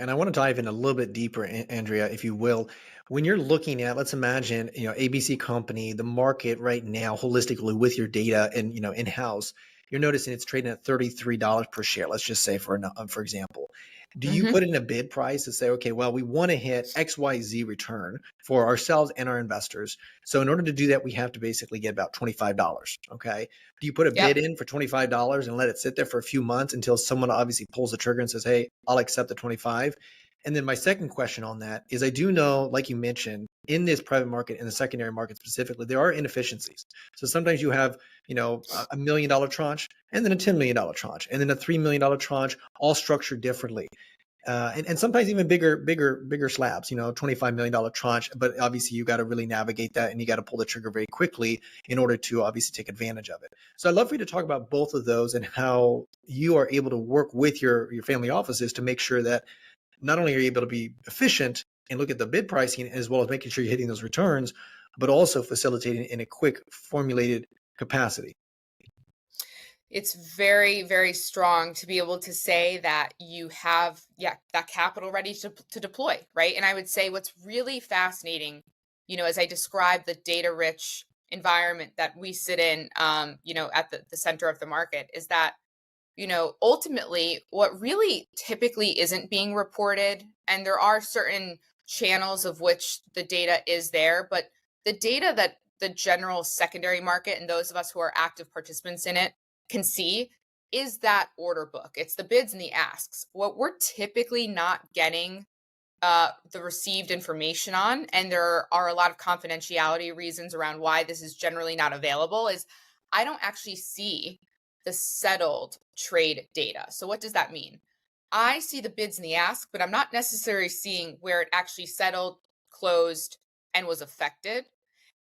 And I want to dive in a little bit deeper, Andrea, if you will. When you're looking at, let's imagine, ABC company, the market right now, holistically with your data and in house, you're noticing it's trading at $33 per share. Let's just say for example, do you Hmm. put in a bid price to say, okay, well, we want to hit XYZ return for ourselves and our investors. So in order to do that, we have to basically get about $25. Okay. Do you put a Yep. bid in for $25 and let it sit there for a few months until someone obviously pulls the trigger and says, "Hey, I'll accept the 25"? And then my second question on that is I do know, like you mentioned, in this private market, in the secondary market specifically, there are inefficiencies. So sometimes you have, $1 million tranche and then a $10 million tranche and then a $3 million tranche, all structured differently. And sometimes even bigger slabs, $25 million tranche. But obviously, you got to really navigate that, and you got to pull the trigger very quickly in order to obviously take advantage of it. So I'd love for you to talk about both of those and how you are able to work with your family offices to make sure that not only are you able to be efficient and look at the bid pricing as well as making sure you're hitting those returns, but also facilitating in a quick formulated capacity. It's very, very strong to be able to say that you have, yeah, that capital ready to deploy, right? And I would say what's really fascinating, as I describe the data rich environment that we sit in, at the center of the market, is that, ultimately what really typically isn't being reported, and there are certain channels of which the data is there, but the data that the general secondary market and those of us who are active participants in it can see is that order book. It's the bids and the asks. What we're typically not getting the received information on, and there are a lot of confidentiality reasons around why this is generally not available, is I don't actually see the settled trade data. So, what does that mean? I see the bids and the ask, but I'm not necessarily seeing where it actually settled, closed, and was affected.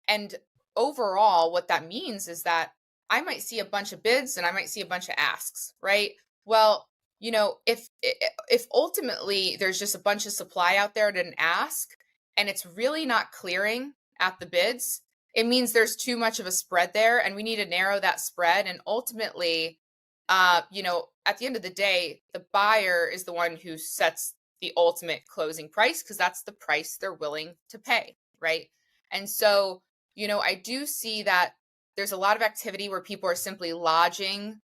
And overall, what that means is that I might see a bunch of bids and I might see a bunch of asks, right? Well, if ultimately there's just a bunch of supply out there at an ask and it's really not clearing at the bids, it means there's too much of a spread there and we need to narrow that spread. And ultimately, at the end of the day, the buyer is the one who sets the ultimate closing price because that's the price they're willing to pay, right? And so, I do see that there's a lot of activity where people are simply lodging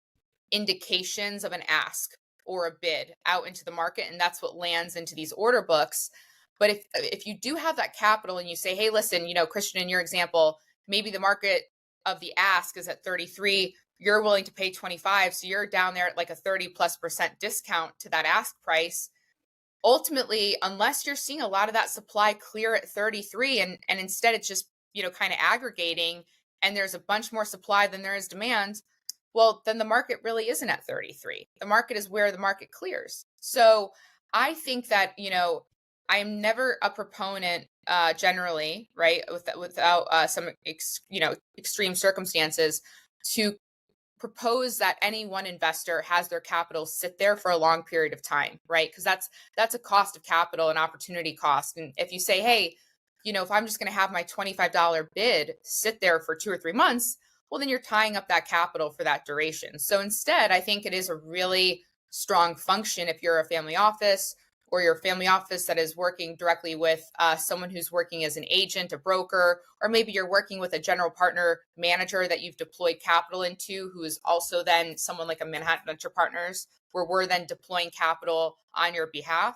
indications of an ask or a bid out into the market, and that's what lands into these order books. But if you do have that capital and you say, hey, listen, Christian, in your example, maybe the market of the ask is at 33, you're willing to pay 25, so you're down there at like a 30+% discount to that ask price. Ultimately, unless you're seeing a lot of that supply clear at 33 and instead it's just, kind of aggregating and there's a bunch more supply than there is demand, well, then the market really isn't at 33. The market is where the market clears. So I think that, I am never a proponent generally, right, without some, extreme circumstances to propose that any one investor has their capital sit there for a long period of time, right? Because that's a cost of capital and opportunity cost. And if you say, hey, if I'm just going to have my $25 bid sit there for 2 or 3 months, well, then you're tying up that capital for that duration. So instead, I think it is a really strong function if you're a family office or your family office that is working directly with someone who's working as an agent, a broker, or maybe you're working with a general partner manager that you've deployed capital into, who is also then someone like a Manhattan Venture Partners, where we're then deploying capital on your behalf.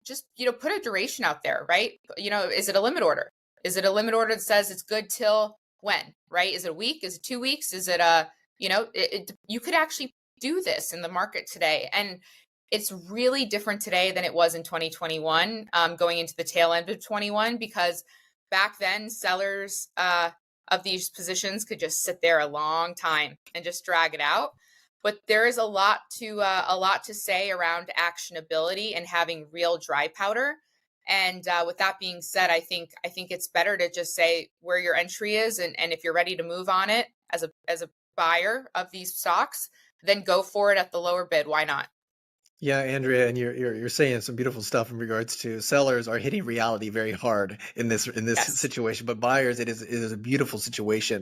Just put a duration out there, right? Is it a limit order? Is it a limit order that says it's good till when, right? Is it a week? Is it 2 weeks? Is it you could actually do this in the market today. And it's really different today than it was in 2021, going into the tail end of 21, because back then sellers of these positions could just sit there a long time and just drag it out. But there is a lot to say around actionability and having real dry powder. And with that being said, I think it's better to just say where your entry is, and if you're ready to move on it as a buyer of these stocks, then go for it at the lower bid. Why not? Yeah, Andrea, and you're saying some beautiful stuff in regards to sellers are hitting reality very hard in this Yes. situation, but buyers, it is a beautiful situation.